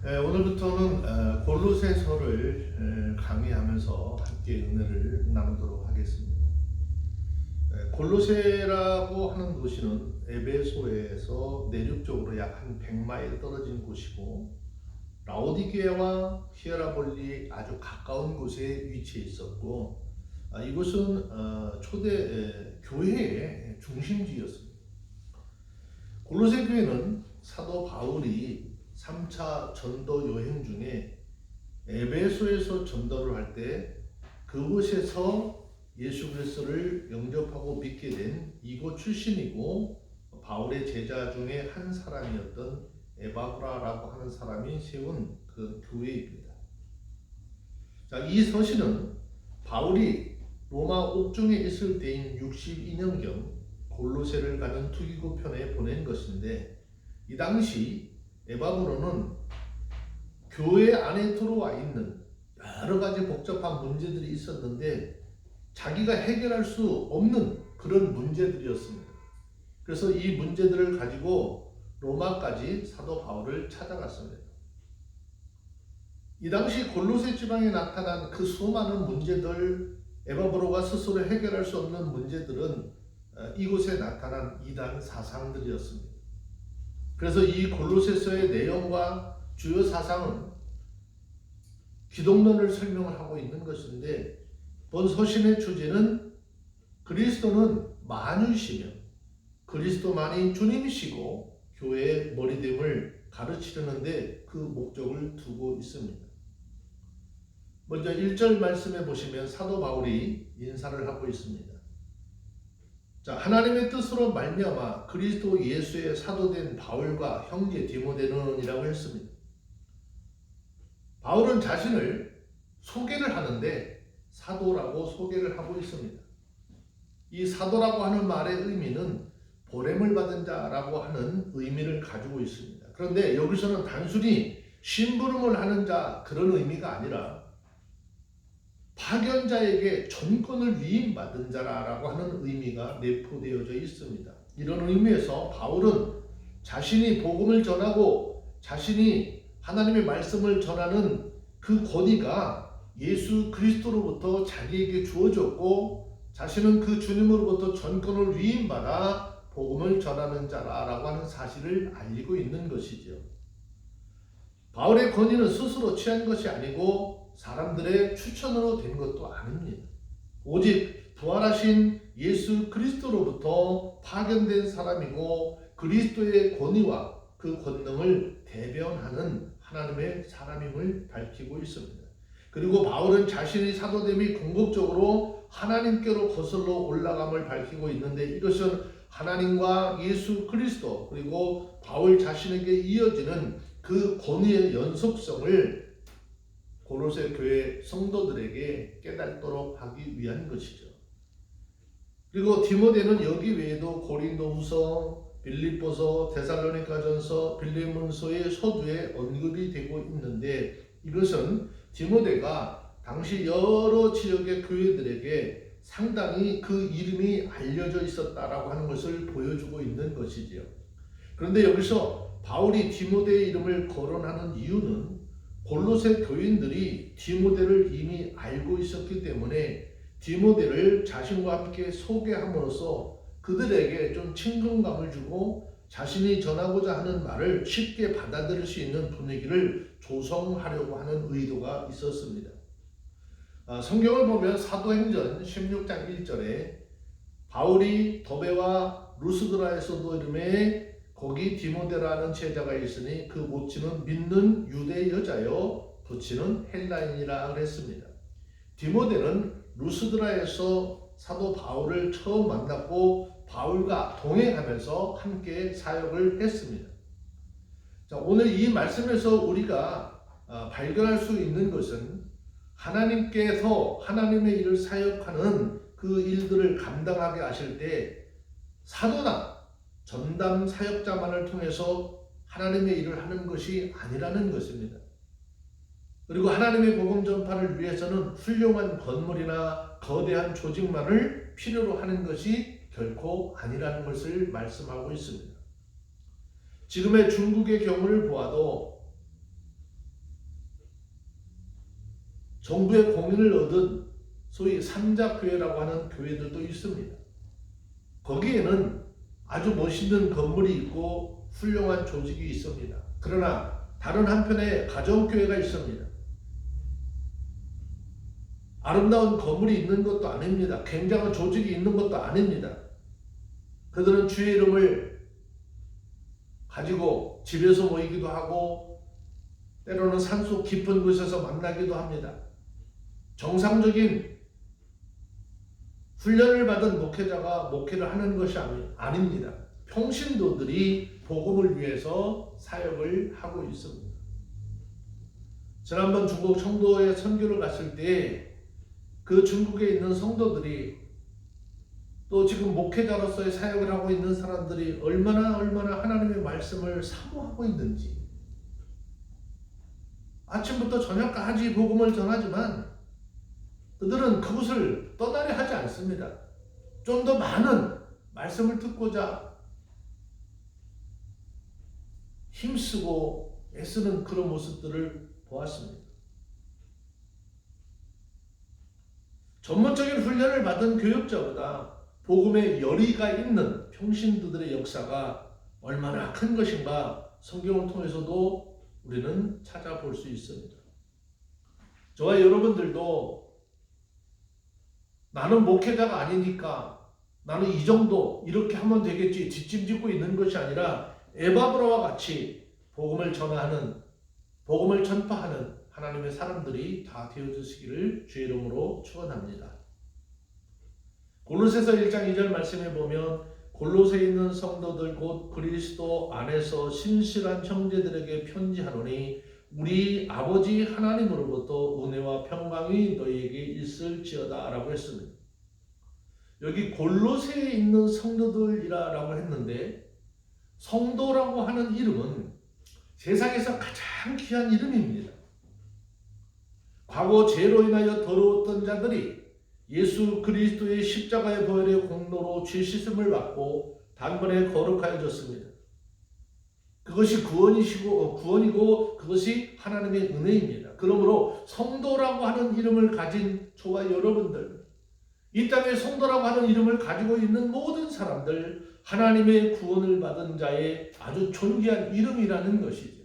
오늘부터는 골로새서를 강의하면서 함께 은혜를 나누도록 하겠습니다. 골로새라고 하는 도시는 에베소에서 내륙적으로 약 한 100마일 떨어진 곳이고 라오디게와 히에라볼리 아주 가까운 곳에 위치해 있었고 이곳은 초대 교회의 중심지였습니다. 골로새 교회는 사도 바울이 3차 전도 여행 중에 에베소에서 전도를 할 때 그곳에서 예수 그리스도를 영접하고 믿게 된 이곳 출신이고 바울의 제자 중에 한 사람이었던 에바브라라고 하는 사람이 세운 그 교회입니다. 자, 이 서신은 바울이 로마 옥중에 있을 때인 62년경 골로새를 가는 투기구 편에 보낸 것인데 이 당시 에바브로는 교회 안에 들어와 있는 여러 가지 복잡한 문제들이 있었는데 자기가 해결할 수 없는 그런 문제들이었습니다. 그래서 이 문제들을 가지고 로마까지 사도 바울을 찾아갔습니다. 이 당시 골로새 지방에 나타난 그 수많은 문제들, 에바브로가 스스로 해결할 수 없는 문제들은 이곳에 나타난 이단 사상들이었습니다. 그래서 이 골로새서의 내용과 주요 사상은 기독론을 설명을 하고 있는 것인데 본 서신의 주제는 그리스도는 만유시며 그리스도만이 주님이시고 교회의 머리됨을 가르치려는데 그 목적을 두고 있습니다. 먼저 1절 말씀에 보시면 사도 바울이 인사를 하고 있습니다. 자, 하나님의 뜻으로 말미암아 그리스도 예수의 사도된 바울과 형제 디모데는이라고 했습니다. 바울은 자신을 소개를 하는데 사도라고 소개를 하고 있습니다. 이 사도라고 하는 말의 의미는 보냄을 받은 자라고 하는 의미를 가지고 있습니다. 그런데 여기서는 단순히 심부름을 하는 자 그런 의미가 아니라 파견자에게 전권을 위임받은 자라고 하는 의미가 내포되어져 있습니다. 이런 의미에서 바울은 자신이 복음을 전하고 자신이 하나님의 말씀을 전하는 그 권위가 예수 그리스도로부터 자기에게 주어졌고 자신은 그 주님으로부터 전권을 위임받아 복음을 전하는 자라고 하는 사실을 알리고 있는 것이죠. 바울의 권위는 스스로 취한 것이 아니고 사람들의 추천으로 된 것도 아닙니다. 오직 부활하신 예수 그리스도로부터 파견된 사람이고 그리스도의 권위와 그 권능을 대변하는 하나님의 사람임을 밝히고 있습니다. 그리고 바울은 자신의 사도됨이 궁극적으로 하나님께로 거슬러 올라감을 밝히고 있는데 이것은 하나님과 예수 그리스도 그리고 바울 자신에게 이어지는 그 권위의 연속성을 골로새 교회 성도들에게 깨닫도록 하기 위한 것이죠. 그리고 디모데는 여기 외에도 고린도후서, 빌립보서, 데살로니가전서, 빌레몬서의 서두에 언급이 되고 있는데 이것은 디모데가 당시 여러 지역의 교회들에게 상당히 그 이름이 알려져 있었다라고 하는 것을 보여주고 있는 것이지요. 그런데 여기서 바울이 디모데의 이름을 거론하는 이유는 골로새 교인들이 디모데를 이미 알고 있었기 때문에 디모데를 자신과 함께 소개함으로써 그들에게 좀 친근감을 주고 자신이 전하고자 하는 말을 쉽게 받아들일 수 있는 분위기를 조성하려고 하는 의도가 있었습니다. 성경을 보면 사도행전 16장 1절에 바울이 더베와 루스드라에서도 이름에 거기 디모데라는 제자가 있으니 그 모친은 믿는 유대 여자요 부친은 헬라인이라 그랬습니다. 디모데는 루스드라에서 사도 바울을 처음 만났고 바울과 동행하면서 함께 사역을 했습니다. 자, 오늘 이 말씀에서 우리가 발견할 수 있는 것은 하나님께서 하나님의 일을 사역하는 그 일들을 감당하게 하실 때 사도나 전담 사역자만을 통해서 하나님의 일을 하는 것이 아니라는 것입니다. 그리고 하나님의 복음 전파를 위해서는 훌륭한 건물이나 거대한 조직만을 필요로 하는 것이 결코 아니라는 것을 말씀하고 있습니다. 지금의 중국의 경우를 보아도 정부의 공인을 얻은 소위 삼자교회라고 하는 교회들도 있습니다. 거기에는 아주 멋있는 건물이 있고 훌륭한 조직이 있습니다. 그러나 다른 한편에 가정교회가 있습니다. 아름다운 건물이 있는 것도 아닙니다. 굉장한 조직이 있는 것도 아닙니다. 그들은 주의 이름을 가지고 집에서 모이기도 하고 때로는 산속 깊은 곳에서 만나기도 합니다. 정상적인 훈련을 받은 목회자가 목회를 하는 것이 아닙니다. 평신도들이 복음을 위해서 사역을 하고 있습니다. 지난번 중국 청도에 선교를 갔을 때 그 중국에 있는 성도들이 또 지금 목회자로서의 사역을 하고 있는 사람들이 얼마나 하나님의 말씀을 사모하고 있는지, 아침부터 저녁까지 복음을 전하지만 그들은 그것을 떠나려 하지 않습니다. 좀 더 많은 말씀을 듣고자 힘쓰고 애쓰는 그런 모습들을 보았습니다. 전문적인 훈련을 받은 교육자보다 복음의 열의가 있는 평신도들의 역사가 얼마나 큰 것인가 성경을 통해서도 우리는 찾아볼 수 있습니다. 저와 여러분들도 나는 목회자가 아니니까 나는 이 정도 이렇게 하면 되겠지 뒷짐짓고 있는 것이 아니라 에바브라와 같이 복음을 전하는, 복음을 전파하는 하나님의 사람들이 다 되어주시기를 주의 이름으로 축원합니다. 골로새서 1장 2절 말씀에 보면 골로새에 있는 성도들 곧 그리스도 안에서 신실한 형제들에게 편지하노니 우리 아버지 하나님으로부터 은혜와 평강이 너희에게 있을지어다 라고 했습니다. 여기 골로새에 있는 성도들이라고 했는데 성도라고 하는 이름은 세상에서 가장 귀한 이름입니다. 과거 죄로 인하여 더러웠던 자들이 예수 그리스도의 십자가의 보혈의 공로로 죄 씻음을 받고 단번에 거룩하여졌습니다. 그것이 구원이고 그것이 하나님의 은혜입니다. 그러므로 성도라고 하는 이름을 가진 저와 여러분들, 이 땅에 성도라고 하는 이름을 가지고 있는 모든 사람들, 하나님의 구원을 받은 자의 아주 존귀한 이름이라는 것이죠.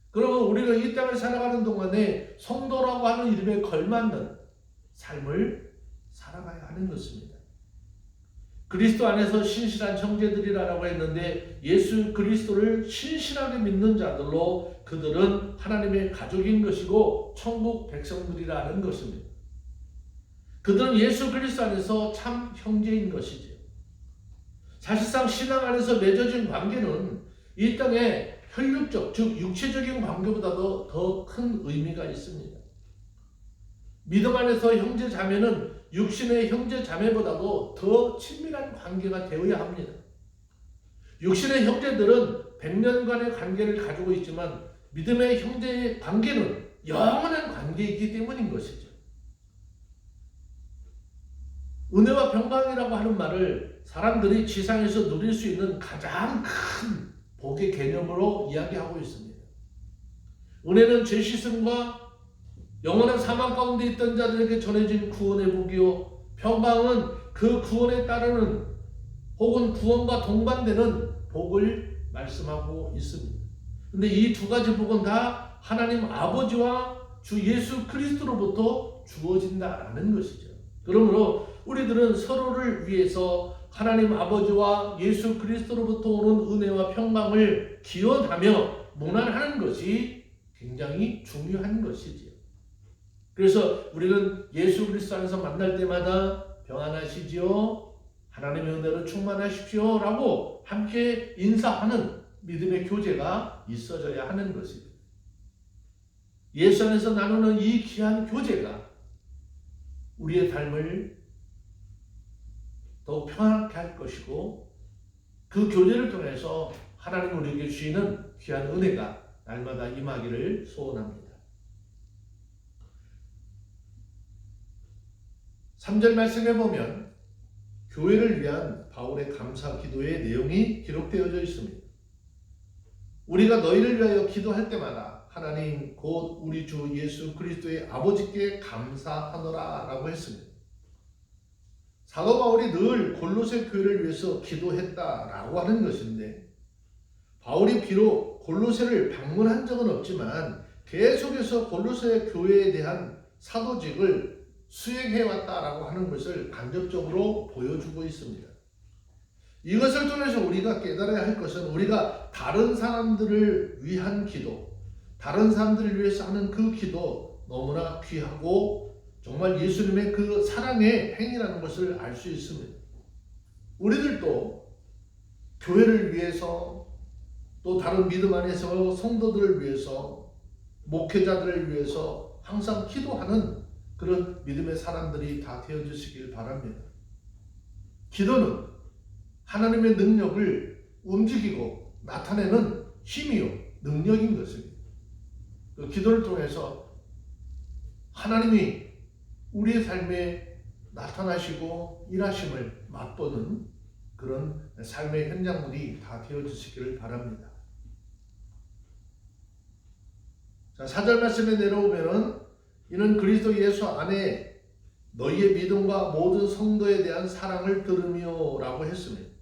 그러면 우리는 이 땅을 살아가는 동안에 성도라고 하는 이름에 걸맞는 삶을 살아가야 하는 것입니다. 그리스도 안에서 신실한 형제들이라고 했는데 예수 그리스도를 신실하게 믿는 자들로 그들은 하나님의 가족인 것이고 천국 백성들이라는 것입니다. 그들은 예수 그리스도 안에서 참 형제인 것이죠. 사실상 신앙 안에서 맺어진 관계는 이 땅에 혈육적, 즉 육체적인 관계보다도 더 큰 의미가 있습니다. 믿음 안에서 형제 자매는 육신의 형제 자매보다도 더 친밀한 관계가 되어야 합니다. 육신의 형제들은 100년간의 관계를 가지고 있지만 믿음의 형제의 관계는 영원한 관계이기 때문인 것이죠. 은혜와 평강이라고 하는 말을 사람들이 지상에서 누릴 수 있는 가장 큰 복의 개념으로 이야기하고 있습니다. 은혜는 죄 씻음과 영원한 사망 가운데 있던 자들에게 전해진 구원의 복이요, 평강은 그 구원에 따르는 혹은 구원과 동반되는 복을 말씀하고 있습니다. 그런데 이 두 가지 복은 다 하나님 아버지와 주 예수 그리스도로부터 주어진다라는 것이죠. 그러므로 우리들은 서로를 위해서 하나님 아버지와 예수 그리스도로부터 오는 은혜와 평강을 기원하며 문안하는 것이 굉장히 중요한 것이지요. 그래서 우리는 예수 그리스도 안에서 만날 때마다 평안하시지요, 하나님의 은혜로 충만하십시오 라고 함께 인사하는 믿음의 교제가 있어져야 하는 것입니다. 예수 안에서 나누는 이 귀한 교제가 우리의 삶을 더욱 평안하게 할 것이고 그 교제를 통해서 하나님 우리에게 주시는 귀한 은혜가 날마다 임하기를 소원합니다. 3절 말씀에 보면 교회를 위한 바울의 감사 기도의 내용이 기록되어져 있습니다. 우리가 너희를 위하여 기도할 때마다 하나님 곧 우리 주 예수 그리스도의 아버지께 감사하노라 라고 했습니다. 사도 바울이 늘 골로새 교회를 위해서 기도했다라고 하는 것인데, 바울이 비록 골로새를 방문한 적은 없지만 계속해서 골로새 교회에 대한 사도직을 수행해왔다라고 하는 것을 간접적으로 보여주고 있습니다. 이것을 통해서 우리가 깨달아야 할 것은, 우리가 다른 사람들을 위한 기도, 다른 사람들을 위해서 하는 그 기도 너무나 귀하고 정말 예수님의 그 사랑의 행위라는 것을 알 수 있습니다. 우리들도 교회를 위해서, 또 다른 믿음 안에서 성도들을 위해서, 목회자들을 위해서 항상 기도하는 그런 믿음의 사람들이 다 되어주시길 바랍니다. 기도는 하나님의 능력을 움직이고 나타내는 힘이요 능력인 것입니다. 그 기도를 통해서 하나님이 우리의 삶에 나타나시고 일하심을 맛보는 그런 삶의 현장들이 다 되어주시기를 바랍니다. 자, 4절 말씀에 내려오면은 이는 그리스도 예수 안에 너희의 믿음과 모든 성도에 대한 사랑을 들으며 라고 했습니다.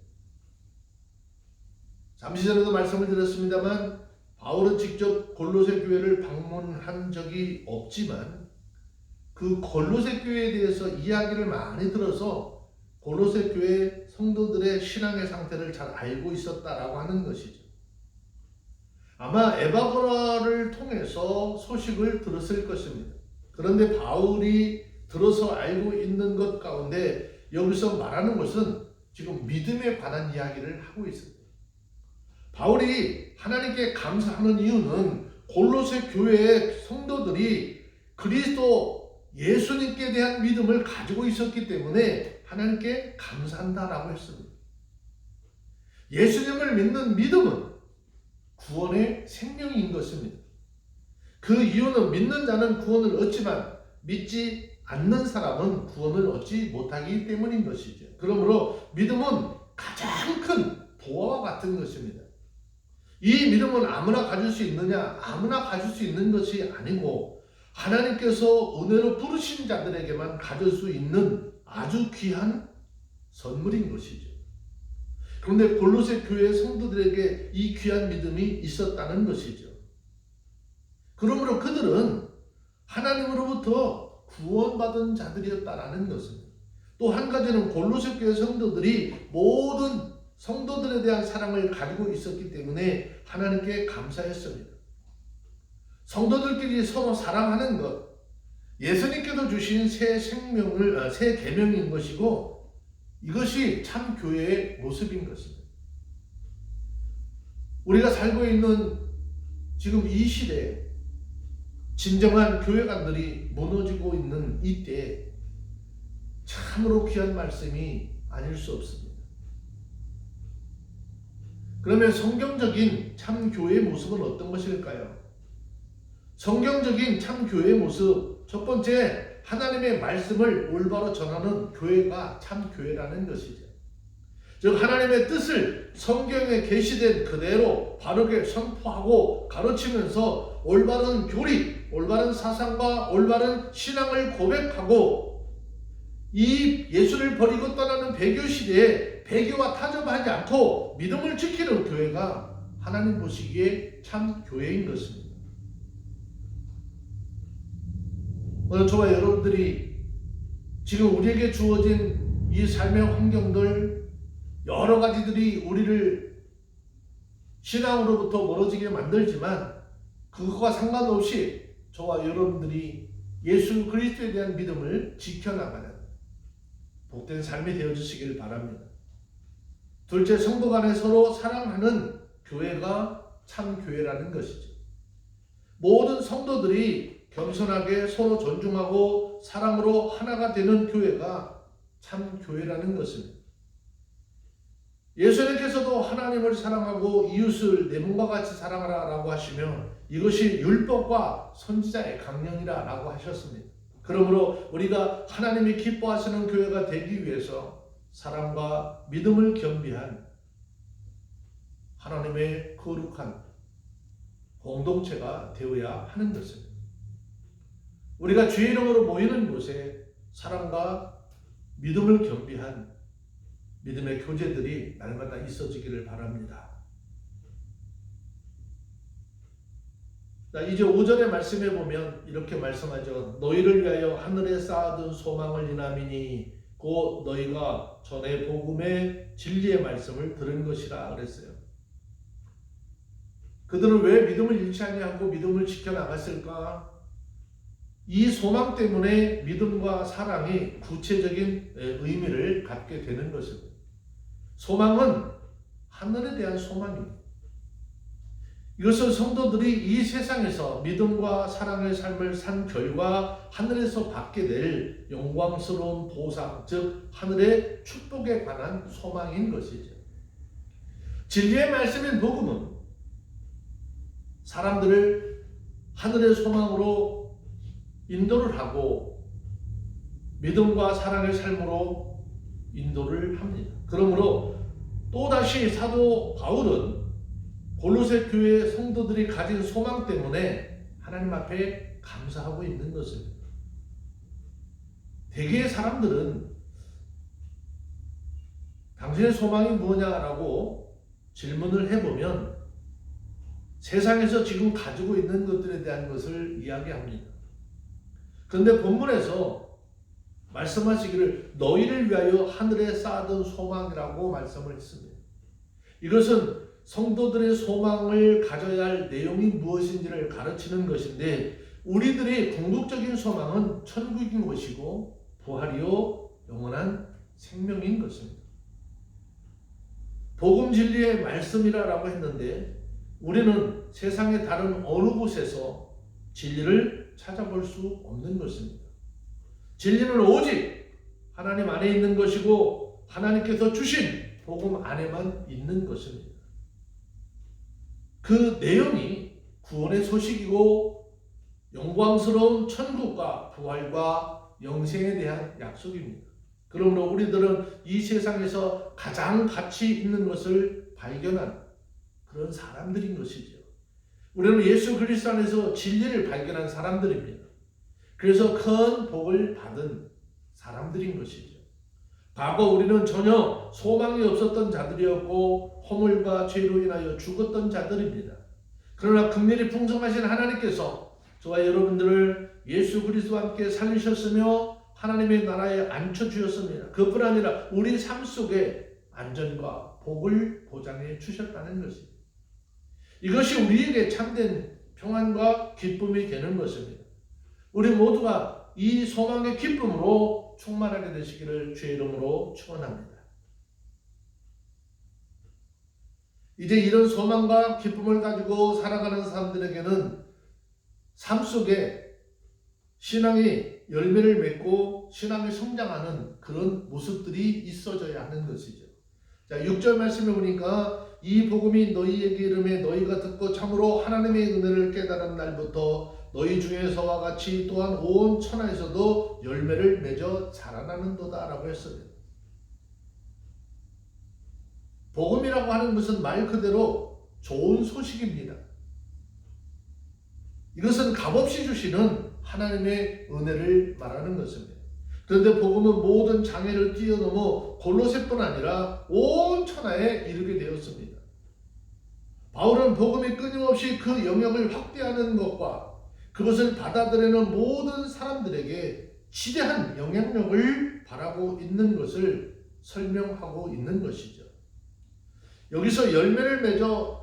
잠시 전에도 말씀을 드렸습니다만 바울은 직접 골로새 교회를 방문한 적이 없지만 그 골로새 교회에 대해서 이야기를 많이 들어서 골로새 교회 성도들의 신앙의 상태를 잘 알고 있었다라고 하는 것이죠. 아마 에바브라를 통해서 소식을 들었을 것입니다. 그런데 바울이 들어서 알고 있는 것 가운데 여기서 말하는 것은 지금 믿음에 관한 이야기를 하고 있습니다. 바울이 하나님께 감사하는 이유는 골로새 교회의 성도들이 그리스도 예수님께 대한 믿음을 가지고 있었기 때문에 하나님께 감사한다라고 했습니다. 예수님을 믿는 믿음은 구원의 생명인 것입니다. 그 이유는 믿는 자는 구원을 얻지만 믿지 않는 사람은 구원을 얻지 못하기 때문인 것이죠. 그러므로 믿음은 가장 큰 보화와 같은 것입니다. 이 믿음은 아무나 가질 수 있느냐? 아무나 가질 수 있는 것이 아니고 하나님께서 은혜로 부르신 자들에게만 가질 수 있는 아주 귀한 선물인 것이죠. 그런데 골로새 교회 성도들에게 이 귀한 믿음이 있었다는 것이죠. 그러므로 그들은 하나님으로부터 구원받은 자들이었다라는 것입니다. 또 한 가지는 골로새 교회 성도들이 모든 성도들에 대한 사랑을 가지고 있었기 때문에 하나님께 감사했습니다. 성도들끼리 서로 사랑하는 것, 예수님께서 주신 새 계명인 것이고 이것이 참 교회의 모습인 것입니다. 우리가 살고 있는 지금 이 시대에 진정한 교회관들이 무너지고 있는 이때에 참으로 귀한 말씀이 아닐 수 없습니다. 그러면 성경적인 참 교회의 모습은 어떤 것일까요? 성경적인 참 교회의 모습, 첫 번째, 하나님의 말씀을 올바로 전하는 교회가 참 교회라는 것이죠. 즉 하나님의 뜻을 성경에 계시된 그대로 바르게 선포하고 가르치면서 올바른 교리, 올바른 사상과 올바른 신앙을 고백하고 이 예수를 버리고 떠나는 배교 시대에 배교와 타협하지 않고 믿음을 지키는 교회가 하나님 보시기에 참 교회인 것입니다. 오늘 저와 여러분들이 지금 우리에게 주어진 이 삶의 환경들 여러 가지들이 우리를 신앙으로부터 멀어지게 만들지만 그것과 상관없이 저와 여러분들이 예수 그리스도에 대한 믿음을 지켜나가는 복된 삶이 되어주시길 바랍니다. 둘째, 성도 간에 서로 사랑하는 교회가 참 교회라는 것이죠. 모든 성도들이 겸손하게 서로 존중하고 사랑으로 하나가 되는 교회가 참 교회라는 것입니다. 예수님께서도 하나님을 사랑하고 이웃을 내 몸과 같이 사랑하라 라고 하시며 이것이 율법과 선지자의 강령이라 라고 하셨습니다. 그러므로 우리가 하나님이 기뻐하시는 교회가 되기 위해서 사랑과 믿음을 겸비한 하나님의 거룩한 공동체가 되어야 하는 것입니다. 우리가 주의 이름으로 모이는 곳에 사랑과 믿음을 겸비한 믿음의 교제들이 날마다 있어지기를 바랍니다. 자, 이제 5절의 말씀에 보면 이렇게 말씀하죠. 너희를 위하여 하늘에 쌓아둔 소망을 인함이니 곧 너희가 전에 복음의 진리의 말씀을 들은 것이라 그랬어요. 그들은 왜 믿음을 잃지 아니하고 믿음을 지켜나갔을까? 이 소망 때문에 믿음과 사랑이 구체적인 의미를 갖게 되는 것입니다. 소망은 하늘에 대한 소망입니다. 이것은 성도들이 이 세상에서 믿음과 사랑의 삶을 산 결과 하늘에서 받게 될 영광스러운 보상, 즉 하늘의 축복에 관한 소망인 것이죠. 진리의 말씀인 복음은 사람들을 하늘의 소망으로 인도를 하고 믿음과 사랑의 삶으로 인도를 합니다. 그러므로 또다시 사도 바울은 골로새 교회 성도들이 가진 소망 때문에 하나님 앞에 감사하고 있는 것입니다. 대개의 사람들은 당신의 소망이 뭐냐라고 질문을 해보면 세상에서 지금 가지고 있는 것들에 대한 것을 이야기합니다. 그런데 본문에서 말씀하시기를 너희를 위하여 하늘에 쌓아둔 소망이라고 말씀을 했습니다. 이것은 성도들의 소망을 가져야 할 내용이 무엇인지를 가르치는 것인데 우리들의 궁극적인 소망은 천국인 것이고 부활이요 영원한 생명인 것입니다. 복음 진리의 말씀이라고 했는데 우리는 세상의 다른 어느 곳에서 진리를 찾아볼 수 없는 것입니다. 진리는 오직 하나님 안에 있는 것이고 하나님께서 주신 복음 안에만 있는 것입니다. 그 내용이 구원의 소식이고 영광스러운 천국과 부활과 영생에 대한 약속입니다. 그러므로 우리들은 이 세상에서 가장 가치 있는 것을 발견한 그런 사람들인 것이죠. 우리는 예수 그리스도 안에서 진리를 발견한 사람들입니다. 그래서 큰 복을 받은 사람들인 것이죠. 과거 우리는 전혀 소망이 없었던 자들이었고 허물과 죄로 인하여 죽었던 자들입니다. 그러나 긍휼이 풍성하신 하나님께서 저와 여러분들을 예수 그리스도와 함께 살리셨으며 하나님의 나라에 앉혀주셨습니다. 그뿐 아니라 우리 삶 속에 안전과 복을 보장해 주셨다는 것입니다. 이것이 우리에게 참된 평안과 기쁨이 되는 것입니다. 우리 모두가 이 소망의 기쁨으로 충만하게 되시기를 주의 이름으로 축원합니다. 이제 이런 소망과 기쁨을 가지고 살아가는 사람들에게는 삶 속에 신앙이 열매를 맺고 신앙이 성장하는 그런 모습들이 있어져야 하는 것이죠. 자, 6절 말씀에 보니까 이 복음이 너희에게 이름에 너희가 듣고 참으로 하나님의 은혜를 깨달은 날부터 너희 중에서와 같이 또한 온 천하에서도 열매를 맺어 자라나는도다 라고 했습니다. 복음이라고 하는 것은 말 그대로 좋은 소식입니다. 이것은 값없이 주시는 하나님의 은혜를 말하는 것입니다. 그런데 복음은 모든 장애를 뛰어넘어 골로새뿐 아니라 온 천하에 이르게 되었습니다. 바울은 복음이 끊임없이 그 영역을 확대하는 것과 그것을 받아들이는 모든 사람들에게 지대한 영향력을 바라고 있는 것을 설명하고 있는 것이죠. 여기서 열매를 맺어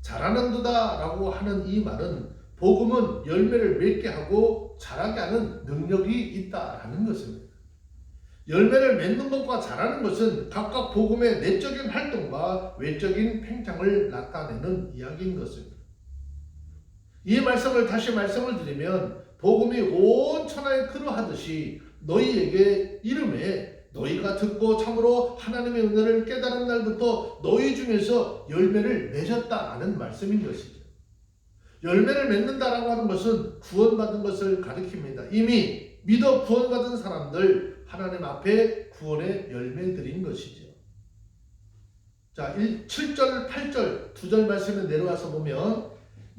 자라는도다 라고 하는 이 말은 복음은 열매를 맺게 하고 자라게 하는 능력이 있다라는 것입니다. 열매를 맺는 것과 자라는 것은 각각 복음의 내적인 활동과 외적인 팽창을 나타내는 이야기인 것입니다. 이 말씀을 다시 말씀을 드리면 복음이 온 천하에 그러하듯이 너희에게 이름에 너희가 듣고 참으로 하나님의 은혜를 깨달은 날부터 너희 중에서 열매를 맺었다라는 말씀인 것이죠. 열매를 맺는다라고 하는 것은 구원받은 것을 가리킵니다. 이미 믿어 구원받은 사람들 하나님 앞에 구원의 열매들인 것이죠. 자, 7절, 8절 두 절 말씀에 내려와서 보면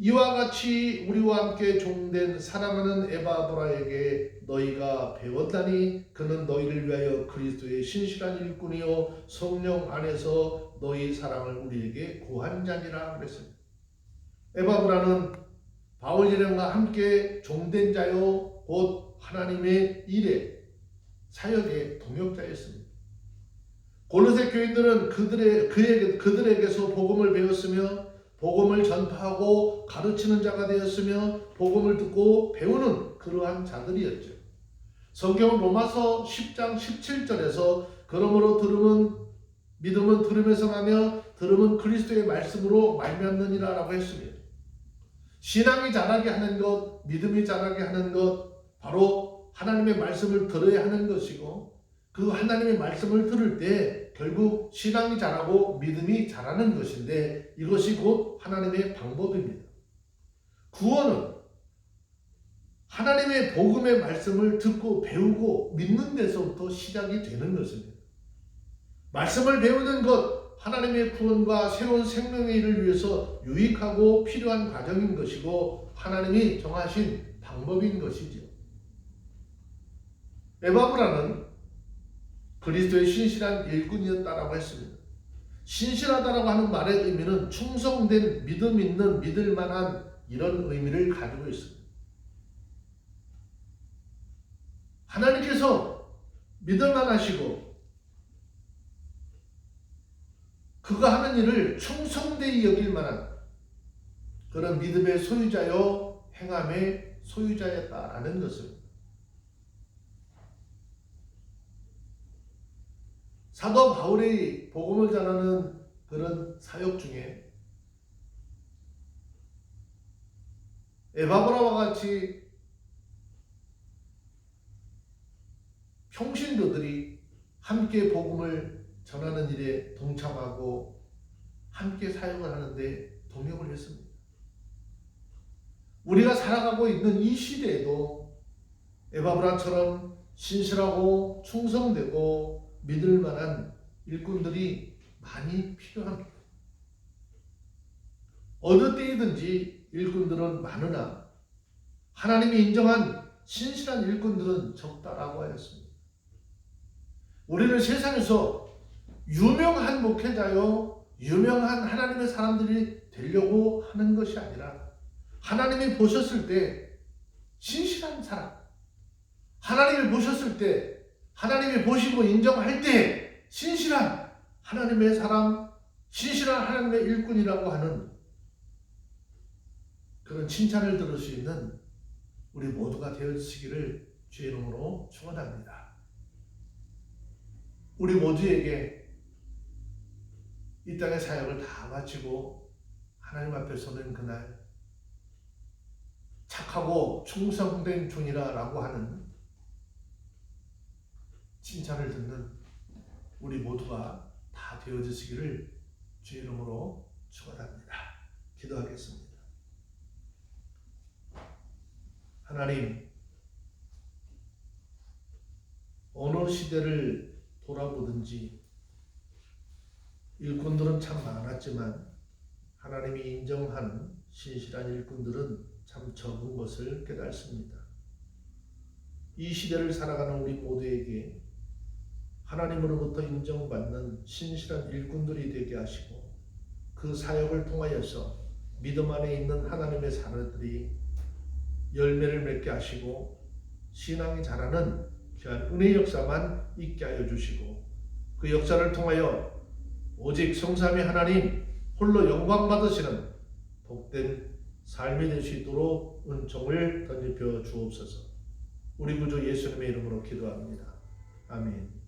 이와 같이 우리와 함께 종된 사랑하는 에바브라에게 너희가 배웠다니 그는 너희를 위하여 그리스도의 신실한 일꾼이요 성령 안에서 너희 사랑을 우리에게 구한 자니라 그랬습니다. 에바브라는 바울 일행과 함께 종된 자요 곧 하나님의 일에 사역의 동역자였습니다. 골로새 교인들은 그들에게서 복음을 배웠으며 복음을 전파하고 가르치는 자가 되었으며 복음을 듣고 배우는 그러한 자들이었죠. 성경은 로마서 10장 17절에서 그러므로 믿음은 들음에서 나며 들음은 그리스도의 말씀으로 말미암느니라 라고 했습니다. 신앙이 자라게 하는 것, 믿음이 자라게 하는 것, 바로 하나님의 말씀을 들어야 하는 것이고 그 하나님의 말씀을 들을 때 결국 신앙이 자라고 믿음이 자라는 것인데 이것이 곧 하나님의 방법입니다. 구원은 하나님의 복음의 말씀을 듣고 배우고 믿는 데서부터 시작이 되는 것입니다. 말씀을 배우는 것, 하나님의 구원과 새로운 생명의 일을 위해서 유익하고 필요한 과정인 것이고 하나님이 정하신 방법인 것이죠. 에바브라는 그리스도의 신실한 일꾼이었다라고 했습니다. 신실하다라고 하는 말의 의미는 충성된, 믿음 있는, 믿을 만한 이런 의미를 가지고 있습니다. 하나님께서 믿을 만하시고 그가 하는 일을 충성되이 여길 만한 그런 믿음의 소유자요 행함의 소유자였다라는 것입니다. 사도 바울의 복음을 전하는 그런 사역 중에 에바브라와 같이 평신도들이 함께 복음을 전하는 일에 동참하고 함께 사역을 하는데 동역을 했습니다. 우리가 살아가고 있는 이 시대에도 에바브라처럼 신실하고 충성되고 믿을 만한 일꾼들이 많이 필요합니다. 어느 때이든지 일꾼들은 많으나 하나님이 인정한 신실한 일꾼들은 적다라고 하였습니다. 우리는 세상에서 유명한 목회자요, 유명한 하나님의 사람들이 되려고 하는 것이 아니라 하나님이 보셨을 때 신실한 사람, 하나님이 보셨을 때 하나님이 보시고 인정할 때 신실한 하나님의 사람, 신실한 하나님의 일꾼이라고 하는 그런 칭찬을 들을 수 있는 우리 모두가 되어주시기를 주의 이름으로 축원합니다. 우리 모두에게 이 땅의 사역을 다 마치고 하나님 앞에 서는 그날 착하고 충성된 종이라고 하는 칭찬을 듣는 우리 모두가 다 되어주시기를 주의 이름으로 축원합니다. 기도하겠습니다. 하나님, 어느 시대를 돌아보든지 일꾼들은 참 많았지만 하나님이 인정한 신실한 일꾼들은 참 적은 것을 깨닫습니다. 이 시대를 살아가는 우리 모두에게 하나님으로부터 인정받는 신실한 일꾼들이 되게 하시고 그 사역을 통하여서 믿음 안에 있는 하나님의 자녀들이 열매를 맺게 하시고 신앙이 자라는 귀한 은혜의 역사만 있게 하여 주시고 그 역사를 통하여 오직 성삼위 하나님 홀로 영광 받으시는 복된 삶이 될 수 있도록 은총을 덧입혀 주옵소서. 우리 구주 예수님의 이름으로 기도합니다. 아멘.